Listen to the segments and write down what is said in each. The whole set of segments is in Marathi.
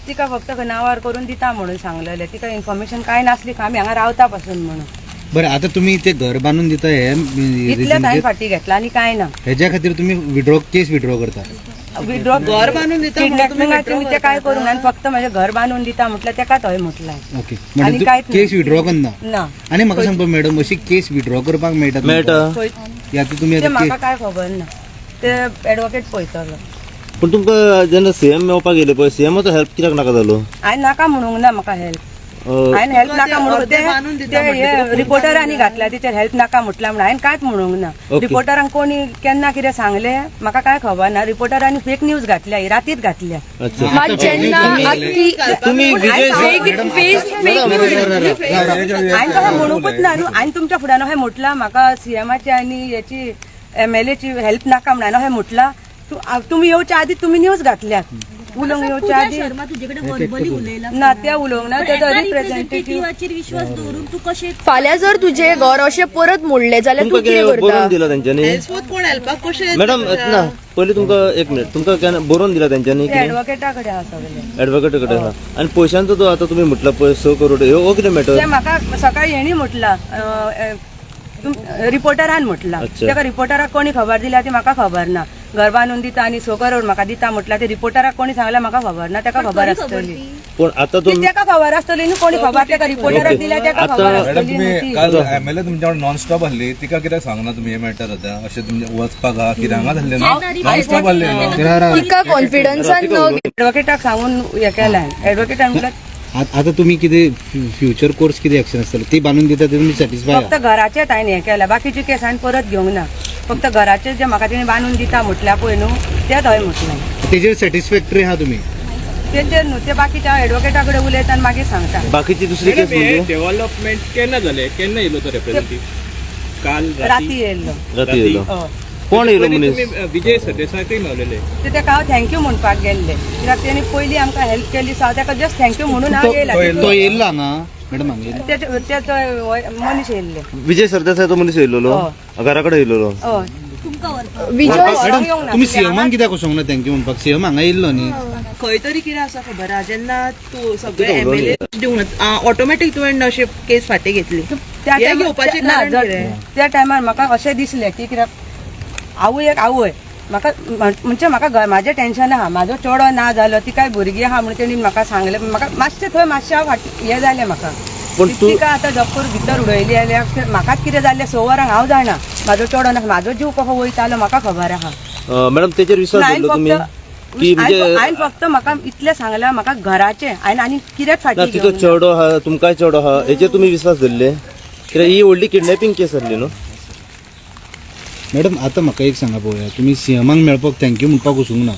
तिका फक्त नावार करून दिता म्हणून सांगलेले, तिका इन्फॉर्मेशन काय नसली का आम्ही हांगा रावता पासून म्हणून. बरं, आता तुम्ही ते घर बांधून दिता इतल्या टाइम फाटी घेतला आणि काय ना, ह्याच्या खातीर तुम्ही केस विड्रॉ करता. विड्रॉ घर बांधून दिता किडनॅपिंगाचे मी ते काय करून आणि फक्त माझे घर बांधून दिता म्हटलं तेका थंय म्हटलंय. ओके, आणि म्हणजे कांयच केस विड्रॉ करना ना. आणि म्हाका सांगतो मॅडम, अशी केस विड्रॉ करपाक मेळटा या तुम्ही ते आता म्हाका काय खबर ना, ते ऍडव्होकेट पळयतलो. पण तुमकां जेन्ना सीएम मेळपाक गेले पळय, सीएमाचो हेल्प कित्याक नाका जालो? हांवें नाका म्हणूंक ना म्हाका हेल्प, हांवें हेल्प नाका म्हणून ते रिपोर्टरांनी घातल्या तिचेर हेल्प नाका म्हटला म्हणून हांवें कांयच म्हणूंक ना. रिपोर्टरांक कोणी केन्ना कितें सांगले म्हाका काय खबर ना. रिपोर्टरांनी फेक न्यूज घातल्या, ही रातीच घातल्या. हांवें ताका म्हणूंकूच ना न्हू. हांवें तुमच्या फुड्यान अशें म्हटलां म्हाका सीएमाची आनी याची MLA ची हेल्प नाका म्हणून अशें म्हटलां. तुम्ही येवच्या आधी तुम्ही न्यूज घातल्यात, उलोवंक येवच्या आधी ना. त्या उलोवंक ना, तेजो रिप्रेझेंटेटिव्ह. फाल्यां जर तुझे घर अशें परत मोडले जाल्यार तूं कितें बरोवन करता? दिला तेंच्यांनी मॅडम. ना पयलीं तुमकां एक मिनिट, तुमकां बरोवन दिला तेंच्यांनी एडवोकेटा कडेन आसा सगळें. एडवोकेटा कडेन आहा. आनी पयशांचो जो आतां तुमी म्हटला पळय 6 करोड, हो कितें मॅटर? ते म्हाका सकाळी हेणी म्हटला, रिपोर्टरान म्हटला. तेका रिपोर्टराक कोणी खबर दिल्या ती म्हाका खबर ना. घर बांधून दिता आणि 6 करोड म्हाका दिता म्हटला, ते रिपोर्टराक कोणी सांगला म्हाका खबर ना. तेका खबर आसतली, पण आता तेका खबर आसतली न्हू. कोणी खबर तेका रिपोर्टराक दिल्या तेका खबर आसतली न्हू ती. काल MLA तुमच्याकडे नॉन स्टॉप आसली, तिका कित्याक सांगना तुमी हे मॅटर आतां अशें तुमचे वचपाक हा कितें हांगा जाल्लें नॉन स्टॉप आसलें. तिका कॉन्फिडन्सान न एडवोकेटाक सांगून हे केलां. एडवोकेटान म्हटलं आता तुम्ही कितें फ्युचर कोर्स कितें एक्शन आसतलें ते बांधून दिता ते तुम्ही सॅटिस्फाय? फक्त घराचेच हांवें हे केला, बाकीची केस हांवें परत घेवंक ना. फक्त घराचे जे म्हाका तेणी बांधून दिता म्हटल्या पळय न्हू, तेच हय म्हटलें. तेजेर सॅटिस्फॅक्टरी आहा तुम्ही? तेचेर न्हू, ते बाकीच्या एडवोकेटा कडेन उलयता आनी मागीर सांगता. बाकीची दुसरी केस म्हणजे डेव्हलपमेंट केन्ना जालें, केन्ना येयलो तो रिप्रेझेंटेटिव्ह? काल राती येयल्लो. राती येयलो. हय. कोण येयलो मनीस? विजय सरदेसायकय मेळलेले. ते तेका हांव थँक्यू म्हणपाक गेल्ले, कित्याक तेणी पयलीं आमकां हेल्प केली. हांव तेका जस्ट थँक्यू म्हणून हांव येयला. तो येयल्लो हांगा मॅडम? हांगा ते मनीस येयल्ले. विजय सरदेसाय तो मनीस येयलो घरा कडेन येयलो? हय. विजय मॅडम तुम्ही सीएमाक कित्याक वचोंक ना थँक्यू म्हणपाक? सीएम हांगा येयल्लो न्ही. खंय तरी कितें आसा खबर आहा, जेन्ना तूं सगळे MLA दिवंक ऑटोमॅटीक तुवें अशी केस फाटी घेतली. त्या हे घेवपाचें कारण कितें? त्या टायमार म्हाका अशें दिसलें की कित्याक आवय एक आवय म्हाका म्हणजे म्हाका म्हाजें टेन्शन आहा, म्हाजो चेडो ना जालो, ती काय भुरगीं आहा म्हणून तेणी म्हाका सांगलें. म्हाका मातशें थंय मातशें हें जालें म्हाका. तिका आतां जपूर भितर उडयली जाल्यार म्हाकाच कितें जाल्लें 6 वरांक हांव जाणा. म्हाजो चेडो ना, म्हाजो जीव कसो वयतालो म्हाका खबर आहा. मॅडम तेचेर विश्वास दवरलो तुम्ही? हांवें फक्त म्हाका इतलें सांगलां, म्हाका घराचें हांवें आनी कित्याक फाटी तिचो चेडो आहा, तुमकांय चेडो आहा, हेचेर तुमी विश्वास धरले? कित्याक ही व्हडली किडनॅपिंग केस आसली न्हू. मॅडम आता म्हाका एक सांगा पळोवया, तुमी सीएमाक मेळपाक थँक्यू म्हणपाक वचूंक ना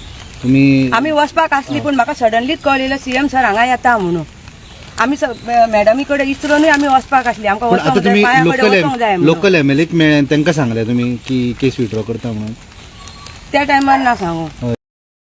तुमी? आमी वचपाक आसली पूण म्हाका सडनलीच कळलेलो सीएम सर हांगा येता म्हणून. आमी मॅडमी कडेन इचरूनय आमी वचपाक आसली. आमकां वचोंक जाय, पांया कडेन वचोंक जाय म्हणून. लोकल MLA मेळ्ळें तांकां सांगलें तुमी की केस विड्रॉ करता म्हणून? त्या टायमार ना सांगू.